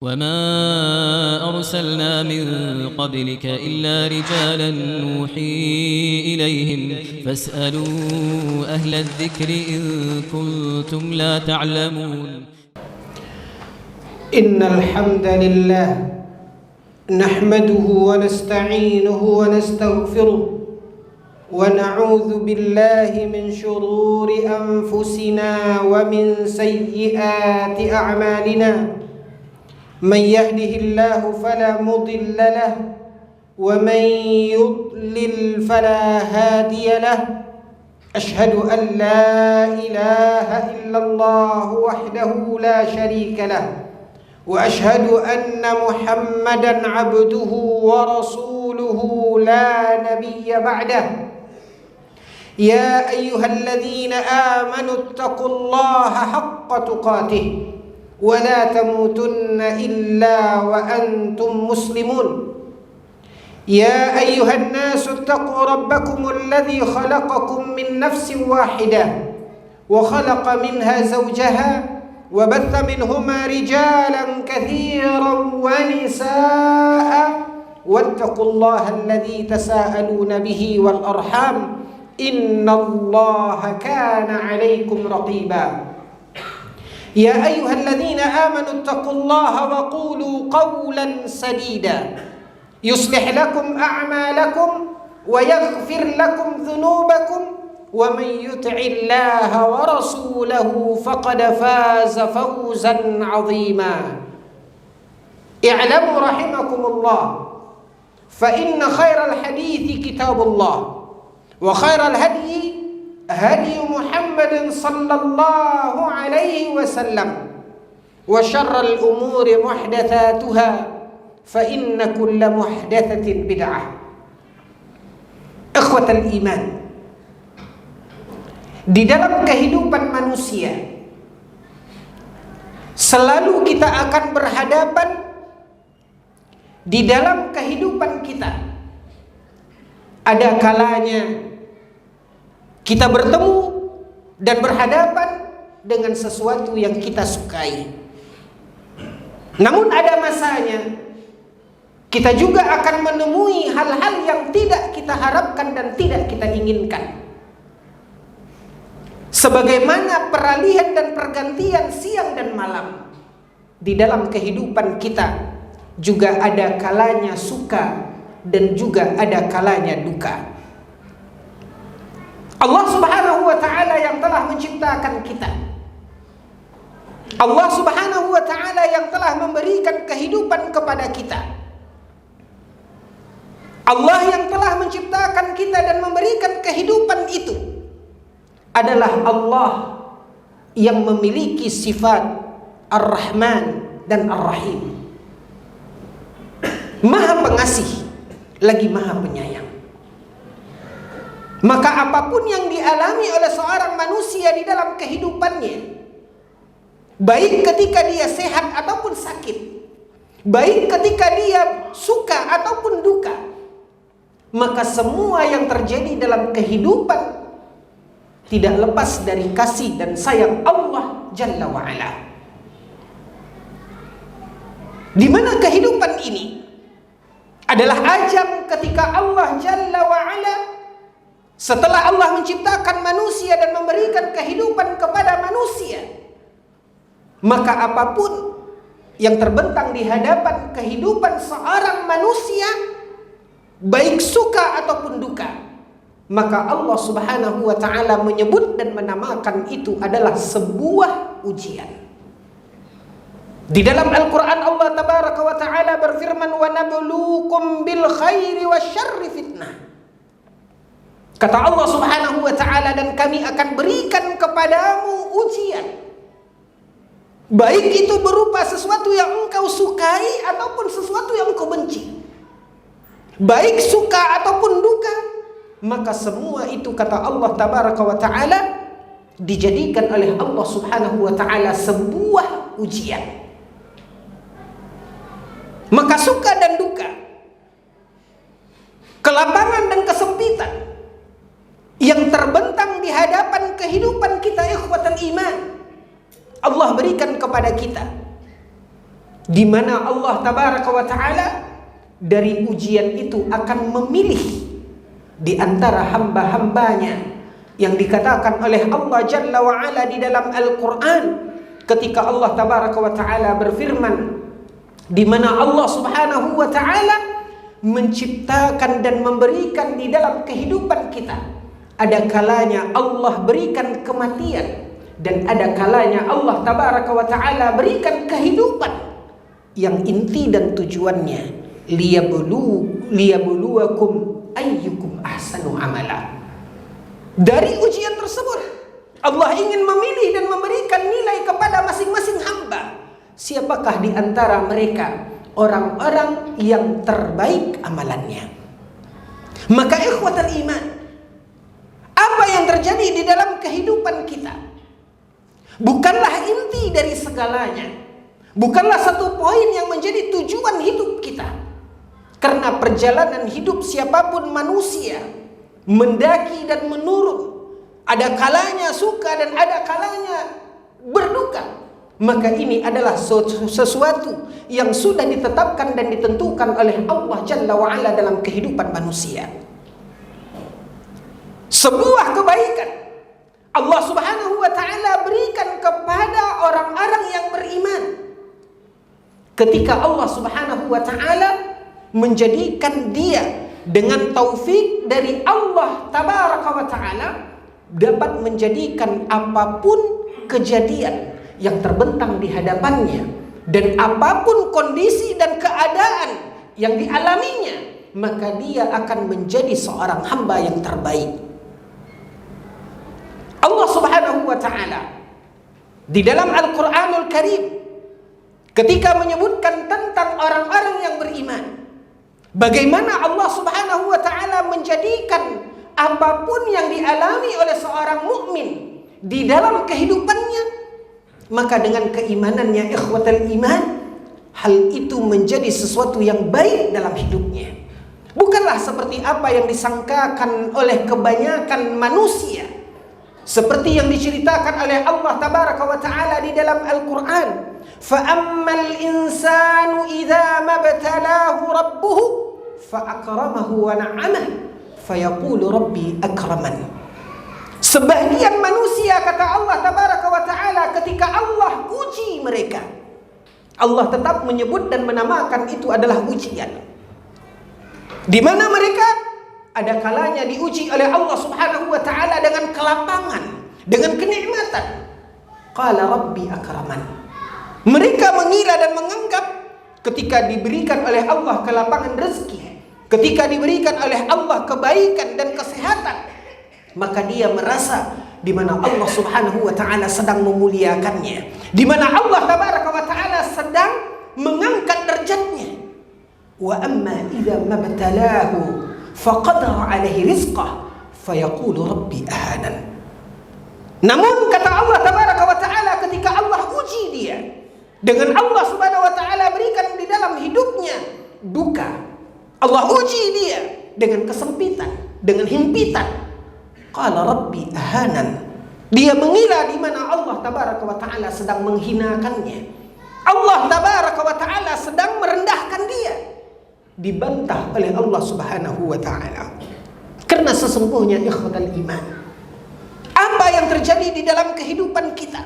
وما أرسلنا من قبلك إلا رجالا نوحي إليهم فاسألوا أهل الذكر إن كنتم لا تعلمون إن الحمد لله نحمده ونستعينه ونستغفره ونعوذ بالله من شرور أنفسنا ومن سيئات أعمالنا من يهده الله فلا مضل له ومن يضلل فلا هادي له أشهد أن لا إله إلا الله وحده لا شريك له وأشهد أن محمدا عبده ورسوله لا نبي بعده يا أيها الذين آمنوا اتقوا الله حق تقاته ولا تموتن إلا وأنتم مسلمون يا أيها الناس اتقوا ربكم الذي خلقكم من نفس واحدة وخلق منها زوجها وبث منهما رجالا كثيرا ونساء واتقوا الله الذي تساءلون به والأرحام إن الله كان عليكم رقيبا يا أيها الذين آمنوا اتقوا الله وقولوا قولا سديدا يصلح لكم أعمالكم ويغفر لكم ذنوبكم ومن يطع الله ورسوله فقد فاز فوزا عظيما اعلموا رحمكم الله فإن خير الحديث كتاب الله وخير الهدي هدي محمد صلى الله عليه وسلم وشر الأمور محدثاتها فإن كل محدثة بدعة إخوة الإيمان. Di dalam kehidupan manusia selalu kita akan berhadapan di dalam kehidupan kita. Ada kalanya kita bertemu dan berhadapan dengan sesuatu yang kita sukai. Namun ada masanya kita juga akan menemui hal-hal yang tidak kita harapkan dan tidak kita inginkan. Sebagaimana peralihan dan pergantian siang dan malam di dalam kehidupan kita juga ada kalanya suka dan juga ada kalanya duka. Allah Subhanahu wa ta'ala yang telah menciptakan kita, Allah Subhanahu wa ta'ala yang telah memberikan kehidupan kepada kita, Allah yang telah menciptakan kita dan memberikan kehidupan itu adalah Allah yang memiliki sifat Ar-Rahman dan Ar-Rahim, Maha Pengasih lagi Maha Penyayang. Maka apapun yang dialami oleh seorang manusia di dalam kehidupannya, baik ketika dia sehat ataupun sakit, baik ketika dia suka ataupun duka, maka semua yang terjadi dalam kehidupan tidak lepas dari kasih dan sayang Allah Jalla wa'ala. Di mana kehidupan ini adalah ajang ketika Allah Jalla wa'ala setelah Allah menciptakan manusia dan memberikan kehidupan kepada manusia, maka apapun yang terbentang di hadapan kehidupan seorang manusia, baik suka ataupun duka, maka Allah Subhanahu wa ta'ala menyebut dan menamakan itu adalah sebuah ujian. Di dalam Al-Quran Allah Tabaraka wa ta'ala berfirman, wa nabluukum bil khairi wasyarri fitnah. Kata Allah Subhanahu wa ta'ala, dan kami akan berikan kepadamu ujian, baik itu berupa sesuatu yang engkau sukai ataupun sesuatu yang engkau benci, baik suka ataupun duka, maka semua itu kata Allah Tabaraka wa ta'ala dijadikan oleh Allah Subhanahu wa ta'ala sebuah ujian. Maka suka dan duka, kelaparan dan kesempitan yang terbentang di hadapan kehidupan kita, ikhwatal iman, Allah berikan kepada kita di mana Allah tabaraka wa taala dari ujian itu akan memilih di antara hamba-hambanya yang dikatakan oleh Allah Jalla wa Ala di dalam Al-Quran ketika Allah tabaraka wa taala berfirman, di mana Allah subhanahu wa taala menciptakan dan memberikan di dalam kehidupan kita. Ada kalanya Allah berikan kematian, dan ada kalanya Allah tabaraka wa taala berikan kehidupan yang inti dan tujuannya liyabluwakum ayyukum ahsanu amala. Dari ujian tersebut Allah ingin memilih dan memberikan nilai kepada masing-masing hamba. Siapakah di antara mereka orang-orang yang terbaik amalannya? Maka ikhwatal iman, apa yang terjadi di dalam kehidupan kita bukanlah inti dari segalanya, bukanlah satu poin yang menjadi tujuan hidup kita. Karena perjalanan hidup siapapun manusia mendaki dan menurun, ada kalanya suka dan ada kalanya berduka. Maka ini adalah sesuatu yang sudah ditetapkan dan ditentukan oleh Allah Jalla wa'ala dalam kehidupan manusia. Sebuah kebaikan Allah subhanahu wa ta'ala berikan kepada orang-orang yang beriman ketika Allah subhanahu wa ta'ala menjadikan dia dengan taufik dari Allah tabaraka wa ta'ala dapat menjadikan apapun kejadian yang terbentang di hadapannya dan apapun kondisi dan keadaan yang dialaminya, maka dia akan menjadi seorang hamba yang terbaik. Allah subhanahu wa ta'ala di dalam Al-Quranul Karim ketika menyebutkan tentang orang-orang yang beriman, bagaimana Allah subhanahu wa ta'ala menjadikan apapun yang dialami oleh seorang mukmin di dalam kehidupannya, maka dengan keimanannya ikhwatal iman, hal itu menjadi sesuatu yang baik dalam hidupnya. Bukanlah seperti apa yang disangkakan oleh kebanyakan manusia, seperti yang diceritakan oleh Allah tabaraka wa ta'ala di dalam Al-Quran, فَأَمَّا الْإِنسَانُ إِذَا مَبْتَلَاهُ رَبُّهُ فَأَكْرَمَهُ وَنَعَّمَهُ فَيَقُولُ رَبِّي أَكْرَمَنِ. Sebagian manusia, kata Allah tabaraka wa ta'ala, ketika Allah uji mereka, Allah tetap menyebut dan menamakan itu adalah ujian, di mana mereka ada kalanya diuji oleh Allah subhanahu wa ta'ala dengan kelapangan, dengan kenikmatan. Qala rabbi akraman. Mereka mengira dan menganggap ketika diberikan oleh Allah kelapangan rezeki, ketika diberikan oleh Allah kebaikan dan kesehatan, maka dia merasa di mana Allah subhanahu wa ta'ala sedang memuliakannya, di mana Allah tabaraka wa ta'ala sedang mengangkat derajatnya. Wa amma idza mabtalahu faqadara alaihi rizqah fayaqulu rabbi ahanan. Namun kata Allah tabaraka wa ta'ala, ketika Allah uji dia dengan Allah subhanahu wa ta'ala berikan di dalam hidupnya duka, Allah uji dia dengan kesempitan, dengan himpitan, qala rabbi ahanan. Dia mengira di mana Allah tabaraka wa ta'ala sedang menghinakannya, Allah tabaraka wa ta'ala sedang merendahkan dia, dibantah oleh Allah subhanahu wa ta'ala. Karena sesungguhnya ikhwatal iman, apa yang terjadi di dalam kehidupan kita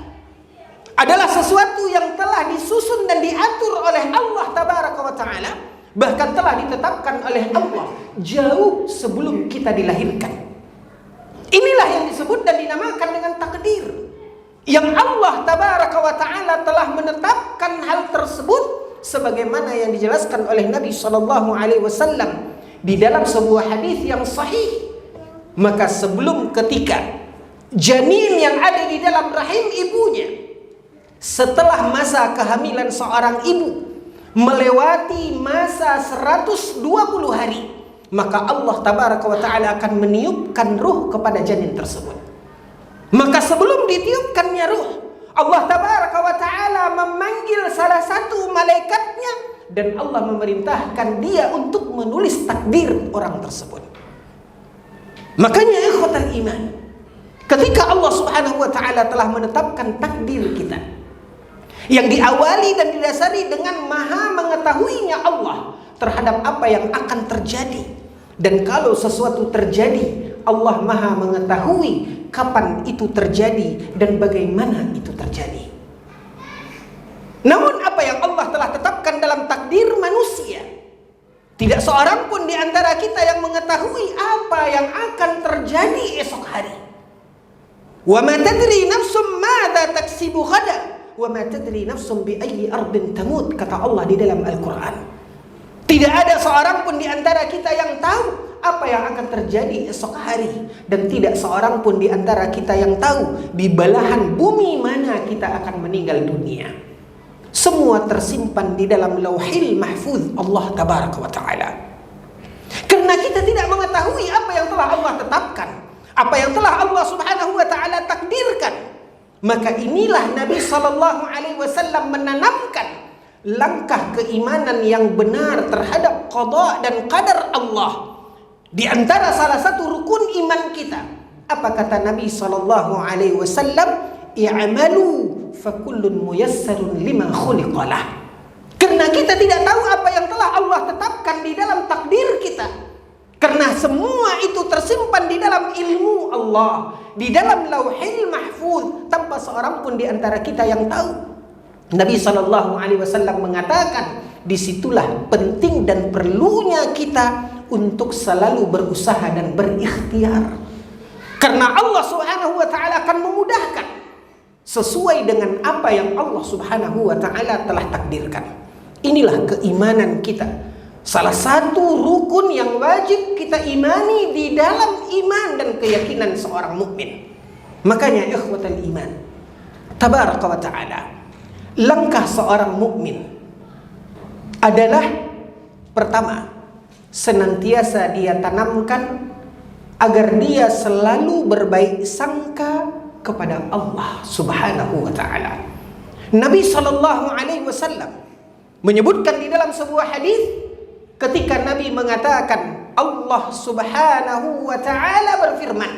adalah sesuatu yang telah disusun dan diatur oleh Allah tabaraka wa ta'ala, bahkan telah ditetapkan oleh Allah jauh sebelum kita dilahirkan. Inilah yang disebut dan dinamakan dengan takdir, yang Allah tabaraka wa ta'ala telah menetapkan hal tersebut sebagaimana yang dijelaskan oleh Nabi sallallahu alaihi wasallam di dalam sebuah hadis yang sahih. Maka sebelum ketika janin yang ada di dalam rahim ibunya, setelah masa kehamilan seorang ibu melewati masa 120 hari, maka Allah tabaraka wa ta'ala akan meniupkan ruh kepada janin tersebut. Maka sebelum ditiupkannya ruh, Allah tabaraka wa ta'ala memanggil salah satu malaikatnya dan Allah memerintahkan dia untuk menulis takdir orang tersebut. Makanya ikhwatal iman, ketika Allah subhanahu wa ta'ala telah menetapkan takdir kita, yang diawali dan didasari dengan maha mengetahuinya Allah terhadap apa yang akan terjadi. Dan kalau sesuatu terjadi, Allah maha mengetahui kapan itu terjadi dan bagaimana itu terjadi. Namun apa yang Allah telah tetapkan dalam takdir manusia, tidak seorang pun di antara kita yang mengetahui apa yang akan terjadi esok hari. Wa ma tadri nafsum madza taksibu ghadan wa ma tadri nafsum bi ayyi ardin tamut, kata Allah di dalam Al-Qur'an. Tidak ada seorang pun di antara kita yang tahu apa yang akan terjadi esok hari, dan tidak seorang pun di antara kita yang tahu di belahan bumi mana kita akan meninggal dunia. Semua tersimpan di dalam Lauhil Mahfuz Allah Tabaraka wa Ta'ala. Karena kita tidak mengetahui apa yang telah Allah tetapkan, apa yang telah Allah Subhanahu wa Ta'ala takdirkan, maka inilah Nabi sallallahu alaihi wasallam menanamkan langkah keimanan yang benar terhadap qada dan qadar Allah. Di antara salah satu rukun iman kita, apa kata Nabi sallallahu alaihi wasallam? I'malu fakullun muyassarun lima khuliqalah. Karena kita tidak tahu apa yang telah Allah tetapkan di dalam takdir kita. Karena semua itu tersimpan di dalam ilmu Allah, di dalam Lauhil Mahfuz, tanpa seorang pun di antara kita yang tahu. Nabi SAW mengatakan, disitulah penting dan perlunya kita untuk selalu berusaha dan berikhtiar. Karena Allah Subhanahu wa Ta'ala akan memudahkan sesuai dengan apa yang Allah Subhanahu wa Ta'ala telah takdirkan. Inilah keimanan kita. Salah satu rukun yang wajib kita imani di dalam iman dan keyakinan seorang mukmin. Makanya ikhwatal iman, tabaraka wa ta'ala, langkah seorang mukmin adalah pertama, senantiasa dia tanamkan agar dia selalu berbaik sangka kepada Allah Subhanahu wa Ta'ala. Nabi sallallahu alaihi wasallam menyebutkan di dalam sebuah hadis, ketika Nabi mengatakan Allah Subhanahu wa Ta'ala berfirman,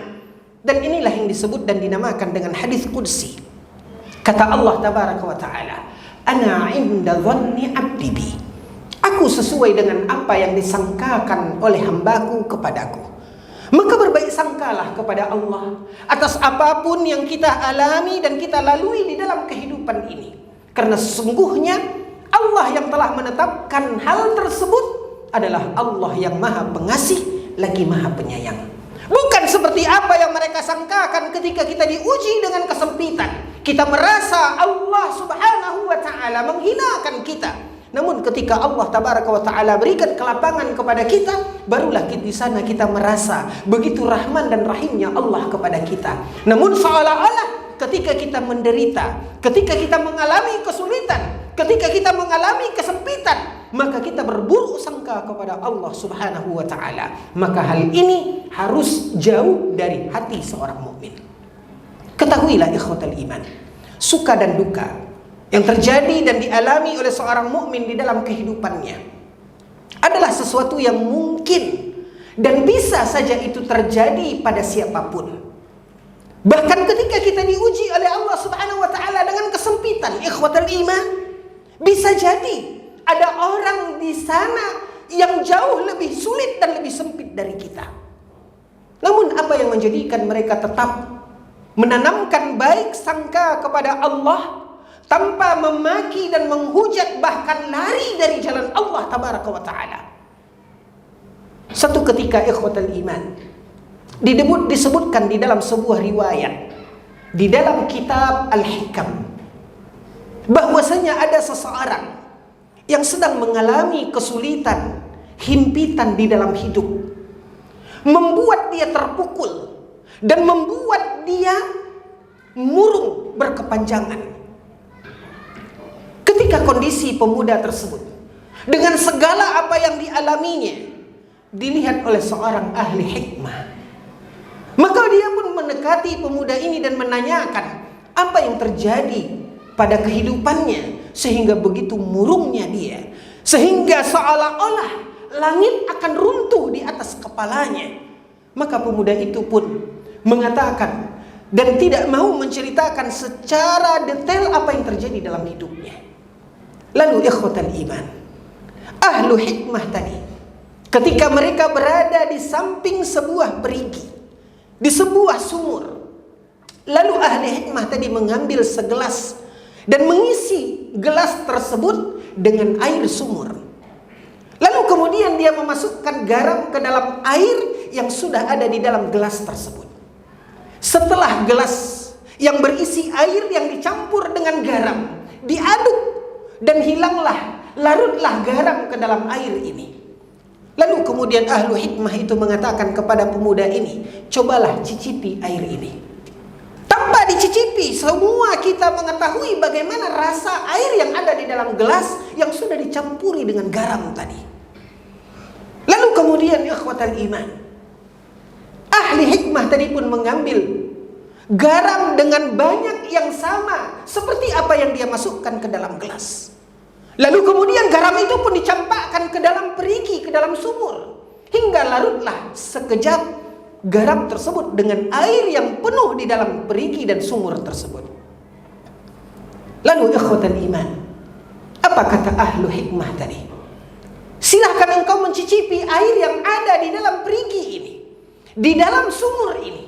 dan inilah yang disebut dan dinamakan dengan hadis qudsi. Kata Allah Tabaraka wa Ta'ala, ana inda dhanni abdi bi, aku sesuai dengan apa yang disangkakan oleh hambaku kepadaku. Maka berbaik sangkalah kepada Allah atas apapun yang kita alami dan kita lalui di dalam kehidupan ini. Karena sesungguhnya Allah yang telah menetapkan hal tersebut adalah Allah yang maha pengasih lagi maha penyayang. Bukan seperti apa yang mereka sangkakan ketika kita diuji dengan kesempitan. Kita merasa Allah Subhanahu wa Ta'ala menghinakan kita. Namun ketika Allah Tabaraka wa Ta'ala berikan kelapangan kepada kita, barulah di sana kita merasa begitu rahman dan rahimnya Allah kepada kita. Namun seolah-olah ketika kita menderita, ketika kita mengalami kesulitan, ketika kita mengalami kesempitan, maka kita berburuk sangka kepada Allah Subhanahu wa Ta'ala. Maka hal ini harus jauh dari hati seorang mukmin. Ketahuilah ikhwatal iman, suka dan duka yang terjadi dan dialami oleh seorang mukmin di dalam kehidupannya adalah sesuatu yang mungkin dan bisa saja itu terjadi pada siapapun. Bahkan ketika kita diuji oleh Allah Subhanahu wa Ta'ala dengan kesempitan, ikhwatal iman, bisa jadi ada orang di sana yang jauh lebih sulit dan lebih sempit dari kita. Namun apa yang menjadikan mereka tetap menanamkan baik sangka kepada Allah tanpa memaki dan menghujat, bahkan lari dari jalan Allah Tabaraka wa Ta'ala? Satu ketika ikhwatal iman, disebutkan di dalam sebuah riwayat di dalam kitab Al-Hikam, bahwasanya ada seseorang yang sedang mengalami kesulitan, himpitan di dalam hidup, membuat dia terpukul dan membuat dia murung berkepanjangan. Ketika kondisi pemuda tersebut dengan segala apa yang dialaminya dilihat oleh seorang ahli hikmah, maka dia pun mendekati pemuda ini dan menanyakan apa yang terjadi pada kehidupannya sehingga begitu murungnya dia, sehingga seolah-olah langit akan runtuh di atas kepalanya. Maka pemuda itu pun mengatakan, dan tidak mau menceritakan secara detail apa yang terjadi dalam hidupnya. Lalu ikhwatal iman, ahlu hikmah tadi, ketika mereka berada di samping sebuah perigi, di sebuah sumur, lalu ahli hikmah tadi mengambil segelas dan mengisi gelas tersebut dengan air sumur. Lalu kemudian dia memasukkan garam ke dalam air yang sudah ada di dalam gelas tersebut. Setelah gelas yang berisi air yang dicampur dengan garam diaduk dan hilanglah, larutlah garam ke dalam air ini. Lalu kemudian ahlu hikmah itu mengatakan kepada pemuda ini, cobalah cicipi air ini. Tanpa dicicipi, semua kita mengetahui bagaimana rasa air yang ada di dalam gelas yang sudah dicampuri dengan garam tadi. Lalu kemudian ikhwatal iman, ahli hikmah tadi pun mengambil garam dengan banyak yang sama seperti apa yang dia masukkan ke dalam gelas. Lalu kemudian garam itu pun dicampakkan ke dalam perigi, ke dalam sumur, hingga larutlah sekejap garam tersebut dengan air yang penuh di dalam perigi dan sumur tersebut. Lalu ikhwatan iman, apa kata ahlu hikmah tadi? Silahkan engkau mencicipi air yang ada di dalam perigi ini, di dalam sumur ini,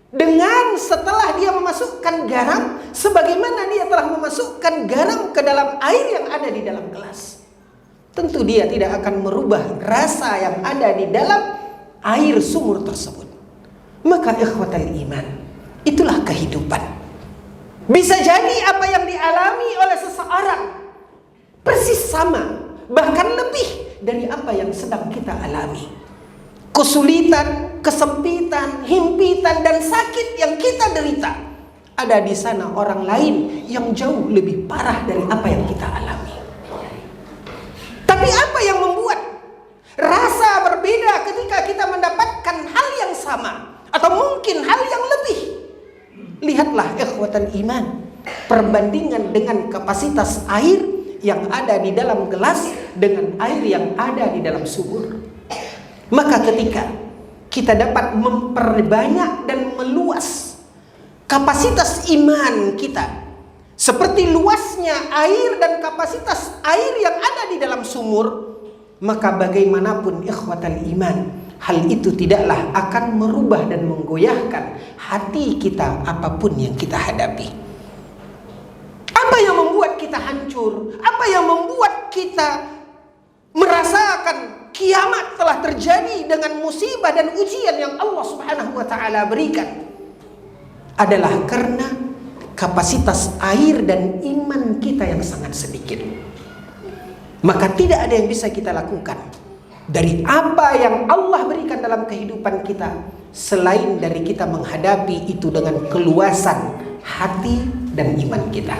dengan setelah dia memasukkan garam, sebagaimana dia telah memasukkan garam ke dalam air yang ada di dalam gelas. Tentu dia tidak akan merubah rasa yang ada di dalam air sumur tersebut. Maka ikhwatal iman, itulah kehidupan. Bisa jadi apa yang dialami oleh seseorang persis sama, bahkan lebih dari apa yang sedang kita alami. Kesulitan, kesempitan, himpitan, dan sakit yang kita derita, ada di sana orang lain yang jauh lebih parah dari apa yang kita alami. Tapi apa yang membuat rasa berbeda ketika kita mendapatkan hal yang sama atau mungkin hal yang lebih? Lihatlah ikhwatan iman, perbandingan dengan kapasitas air yang ada di dalam gelas dengan air yang ada di dalam sumur. Maka ketika kita dapat memperbanyak dan meluas kapasitas iman kita, seperti luasnya air dan kapasitas air yang ada di dalam sumur, maka bagaimanapun ikhwatal iman, hal itu tidaklah akan merubah dan menggoyahkan hati kita apapun yang kita hadapi. Apa yang membuat kita hancur? Apa yang membuat kita merasakan kiamat telah terjadi dengan musibah dan ujian yang Allah Subhanahu wa taala berikan? Adalah karena kapasitas air dan iman kita yang sangat sedikit. Maka tidak ada yang bisa kita lakukan dari apa yang Allah berikan dalam kehidupan kita selain dari kita menghadapi itu dengan keluasan hati dan iman kita.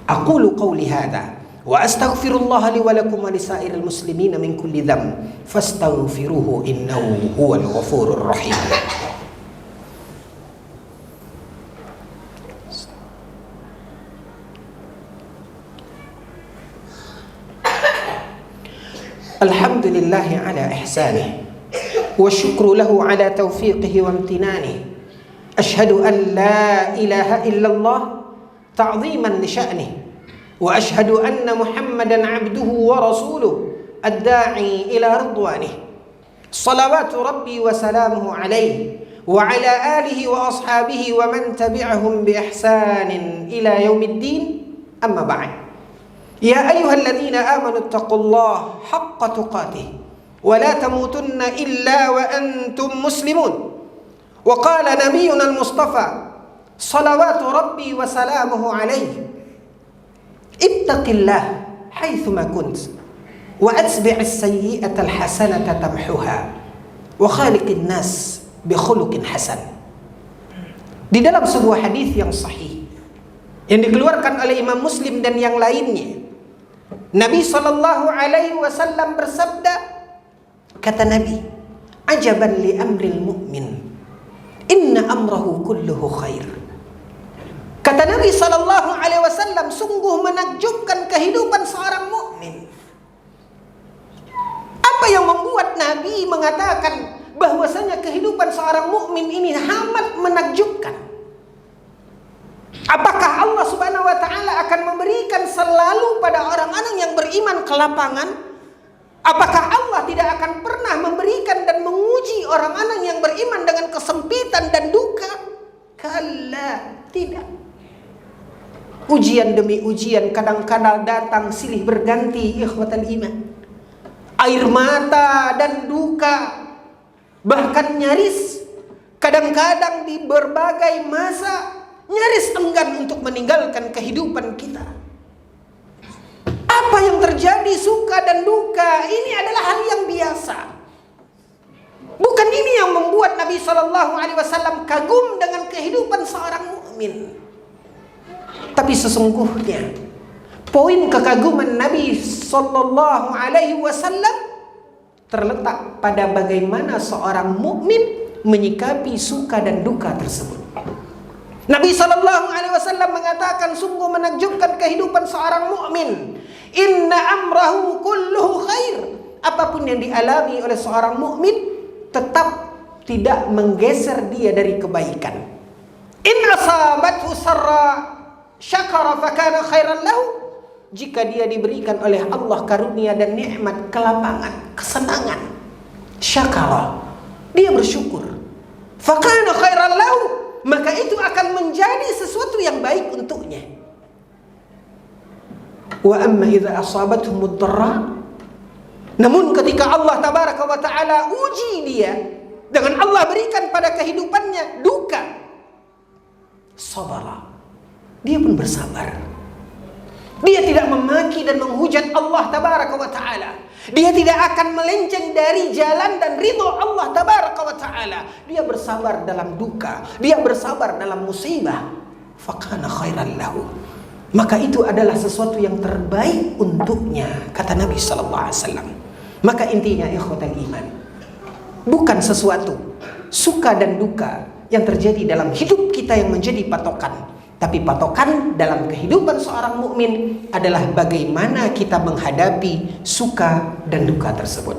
Aqulu qawli hadza wa astaghfirullah li wa lakum wa lisairil muslimina min kulli dzamb fastaghfiruhu innahu huwal ghafurur rahim. Alhamdulillahi ala ihsanih wa syukru lahu ala taufiqihi wa imtinanih. Ashhadu an la ilaha illallah ta'ziman li sya'nih wa ashhadu anna Muhammadan 'abduhu wa rasuluhu ad-da'i ila ridwanih. Salawatu rabbi wa salamuhu alaihi wa ala alihi wa ashabihi wa man tabi'ahum bi ihsanin ila yaumiddin. Amma ba'd. Ya ayyuhalladzina amanu taqullaha haqqa tuqatih wa la tamutunna illa wa antum muslimun. Wa qala nabiyyuna al-mustafa salawatu rabbi wa salamuhu alaihi ittaqillah haitsuma kunt wa atbi'is sayyi'ata al-hasanata tamhuha wa khaliqin nas bi khuluqin hasan. Di dalam sebuah hadis yang sahih yang dikeluarkan oleh Imam Muslim dan yang lainnya, Nabi sallallahu alaihi wasallam bersabda, kata Nabi, ajaban li amril mu'min, inna amrahu kulluhu khair. Kata Nabi sallallahu alaihi wasallam, sungguh menakjubkan kehidupan seorang mukmin. Apa yang membuat Nabi mengatakan bahwasanya kehidupan seorang mukmin ini amat menakjubkan? memberikan selalu pada orang-orang yang beriman kelapangan, apakah Allah tidak akan pernah memberikan dan menguji orang-orang yang beriman dengan kesempitan dan duka? Kalla, tidak. Ujian demi ujian kadang-kadang datang silih berganti, ikhwatal iman. Air mata dan duka, bahkan nyaris kadang-kadang di berbagai masa nyaris enggan untuk meninggalkan kehidupan kita. Apa yang terjadi, suka dan duka, ini adalah hal yang biasa. Bukan ini yang membuat Nabi SAW kagum dengan kehidupan seorang mukmin. Tapi sesungguhnya poin kekaguman Nabi SAW terletak pada bagaimana seorang mukmin menyikapi suka dan duka tersebut. Nabi SAW mengatakan, sungguh menakjubkan kehidupan seorang mukmin. Inna amrahu kulluhu khair. Apapun yang dialami oleh seorang mukmin tetap tidak menggeser dia dari kebaikan. In asabathu sarra syakara fakana khairan lahu. Jika dia diberikan oleh Allah karunia dan nikmat, kelapangan, kesenangan, syakara, dia bersyukur, fakana khairan lahu, maka itu akan menjadi sesuatu yang baik untuknya. Wa amma idza asabathum ad-dharra, namun ketika Allah tabaraka wa taala uji dia dengan Allah berikan pada kehidupannya duka, sabara, dia pun bersabar. Dia tidak memaki dan menghujat Allah tabaraka wa ta'ala. Dia tidak akan melenceng dari jalan dan ridho Allah tabaraka wa ta'ala. Dia bersabar dalam duka, dia bersabar dalam musibah. Fakana khairan lahu, maka itu adalah sesuatu yang terbaik untuknya, kata Nabi SAW. Maka intinya ikhwatal iman, bukan sesuatu suka dan duka yang terjadi dalam hidup kita yang menjadi patokan. Tapi patokan dalam kehidupan seorang mukmin adalah bagaimana kita menghadapi suka dan duka tersebut.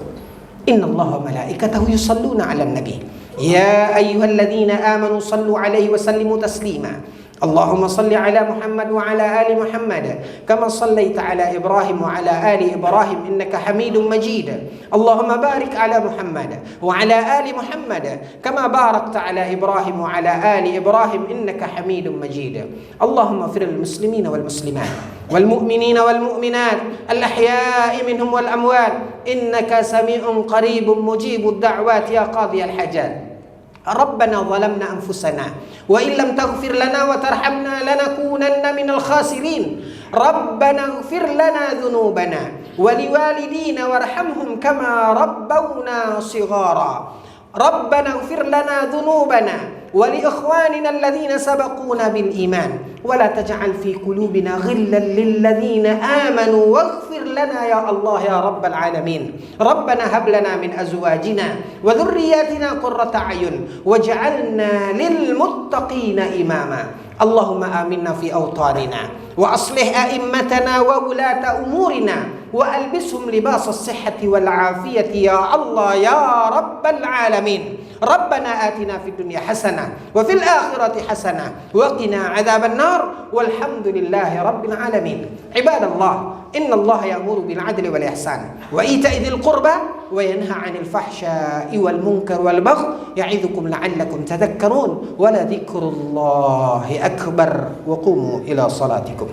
Innallaha wa malaikatahu yusalluna 'alan nabi. Ya ayyuhalladzina amanu sallu 'alaihi wa sallimu taslima. Allahumma salli ala Muhammad wa ala ali Muhammad kama sallaita ala Ibrahim wa ala ali Ibrahim innaka Hamidum Majid. Allahumma barik ala Muhammad wa ala ali Muhammad kama barakta ala Ibrahim wa ala ali Ibrahim innaka Hamidum Majid. Allahumma ighfir lil muslimina wal muslimat wal mu'minina wal mu'minat al ahya'i minhum wal amwat innaka sami'un qaribun mujibud da'wat ya qadiyal hajat. ربنا ظلمنا أنفسنا وإن لم تغفر لنا وترحمنا لنكونن من الخاسرين ربنا اغفر لنا ذنوبنا ولوالدينا وارحمهم كما ربونا صغارا ربنا اغفر لنا ذنوبنا ولإخواننا الذين سبقونا بالإيمان ولا تجعل في قلوبنا غلا للذين آمنوا واغفر لنا يا الله يا رب العالمين ربنا هب لنا من أزواجنا وذرياتنا قرة أعين واجعلنا للمتقين إماما اللهم آمنا في أوطاننا وأصلح أئمتنا وولاة أمورنا وألبسهم لباس الصحة والعافية يا الله يا رب العالمين ربنا آتنا في الدنيا حسنة وفي الآخرة حسنة وقنا عذاب النار والحمد لله رب العالمين. عباد الله إن الله يأمر بالعدل والإحسان وإيتاء ذي القربى وينهى عن الفحشاء والمنكر والبغي يعظكم لعلكم تذكرون ولذكر الله أكبر وقوموا إلى صلاتكم.